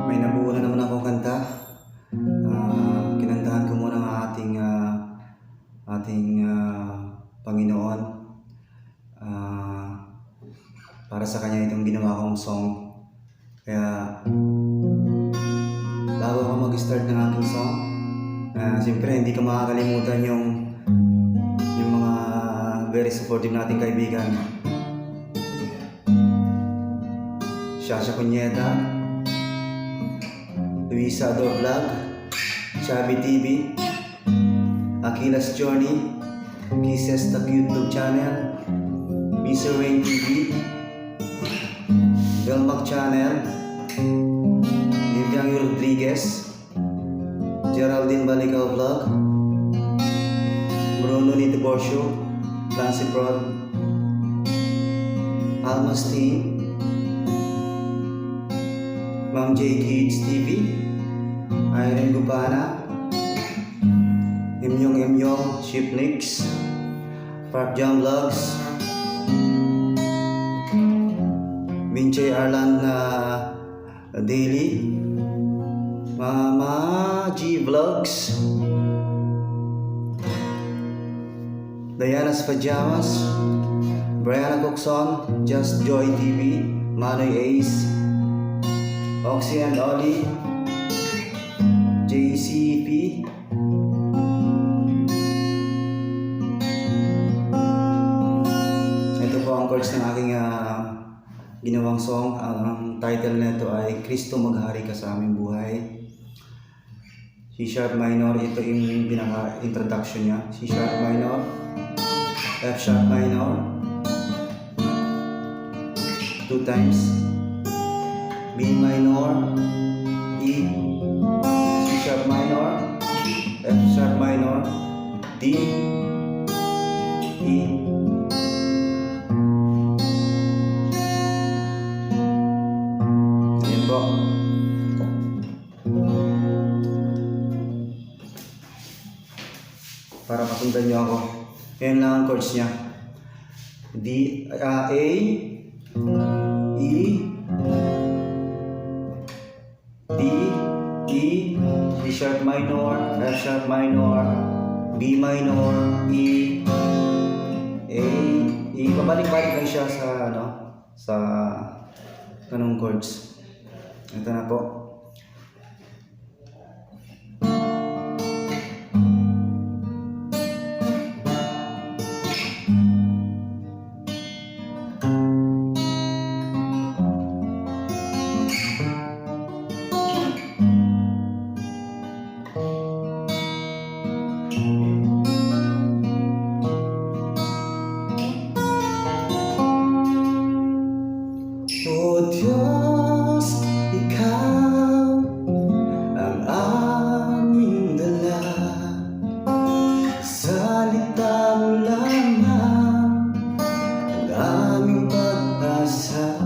May nabuo na naman akong kanta. Kinantahan ko muna ang ating Panginoon. Para sa Kanya itong ginawa kong song. Kaya bago ako mag-start ng aking song, siyempre hindi ko makakalimutan yung mga very supportive nating kaibigan. Shasha Cuneta, Luisa Ador Vlog, Chubby TV, Aquila's Journey, Kisses Tap YouTube channel, Mr. Rain TV, Belmac channel, Vivian Rodriguez, Geraldine Balicaw Vlog, Bruno Nitiborsio, Clancy Prod, Almas Team, Ma'am J Kids TV, Irene Gupana, Emyong Shipnix, Park Jam Vlogs, Vincey Arlan Daily, Mama G Vlogs, Diana's Pajamas, Brianna Coxon, Just Joy TV, Manoy Ace, Oxy and Ollie, JCP, ito po ang chords ng aking ginawang song. Ang title nito ay Kristo Maghari Ka Sa Aming Buhay. C sharp minor, ito yung pinaka-introduction niya. C sharp minor, F sharp minor, 2 times, B minor, E, C sharp minor, F sharp minor, D, E. Ayan po. Para masundan nyo ako. Ayan lang ang chords niya. D, A, E, D, E, C sharp minor, F sharp minor, B minor, E, A, E. Pabalik-balik lang siya sa ganong chords. Ito na po. O Diyos, Ikaw ang aming dala, salita mo lamang ang aming pag-asa.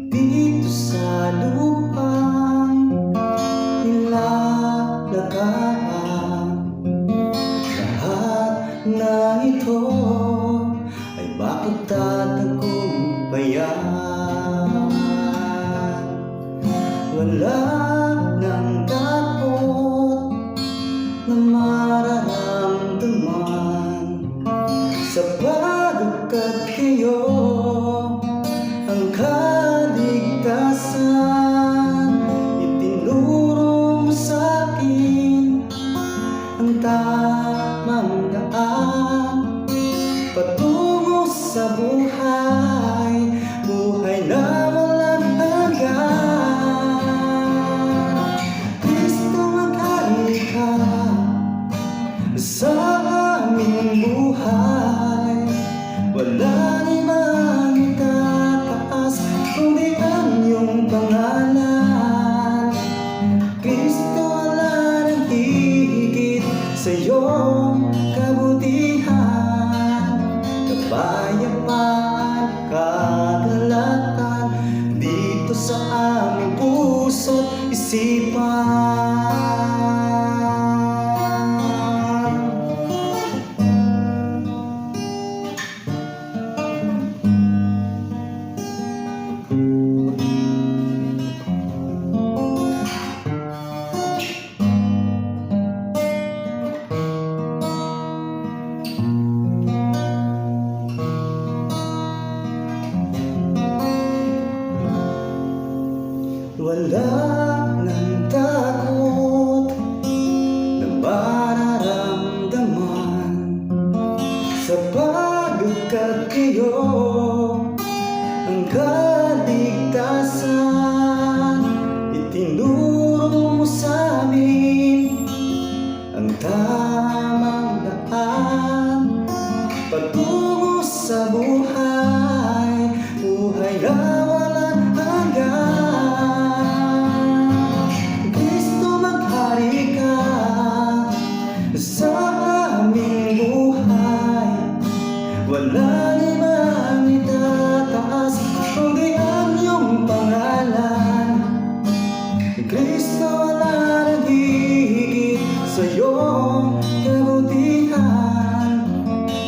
Dito sa lupang nilalagaan, lahat na ito ay mapagtatagumpayan. Wala nang takot na mararamdaman, sapagkat kayo ang kaligtasan. Itinuro mo sa'kin ang tamang daan patungo sa buhay na walang hanggan. Kristo, maghari ka sa aming buhay. Walang ibang itataas kundi ang iyong pangalan. Kristo, wala nang hihigit sa iyong kabutihan. Kapayapaan, kagalakan dito sa aming puso't isipan. Wala ng takot na mararamdaman, sapagkat kayo ang kaligtasan. Itinuro mo sa amin ang tamang daan patungo sa buhay, buhay na walang hanggan. Kristo, maghari ka sa aming buhay. Wala ibang itataas kundi ang iyong pangalan. Kristo, wala nang higit sa iyong kabutihan.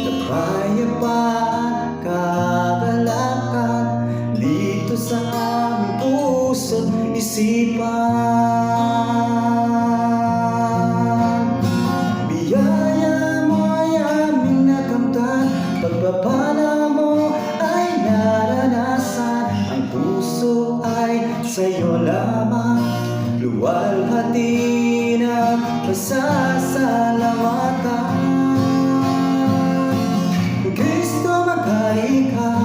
Kapayapaan, kagalakan dito sa aming puso't isipan. Biyaya mo ay aming nakamtan, pagpapala mo ay naranasan. Ang puso ay sa'yo lamang luwalhati na pasasalamatan. Kristo, maghari ka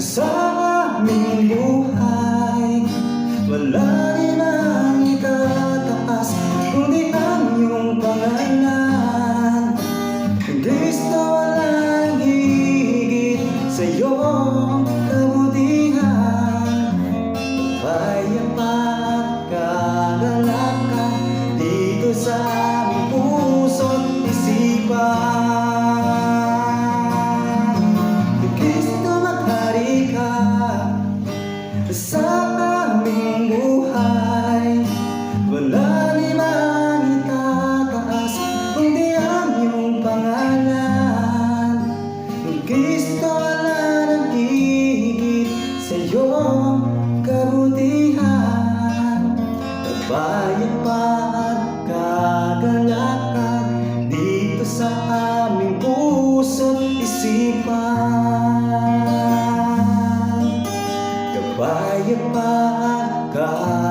sa aming buhay. Wala ibang itataas kundi ang iyong pangalan. Kristo, walang higit sa iyong kabutihan. Kapayapaan, kagalakan dito sa aming puso't isipan. Kristo, maghari ka sa aming buhay. Wala ibang itataas kundi ang iyong pangalan. Kristo, wala nang higit sa iyong kabutihan. Kapayapaan, kagalakan dito sa aming puso't isipan. Kapayapaan, kagalakan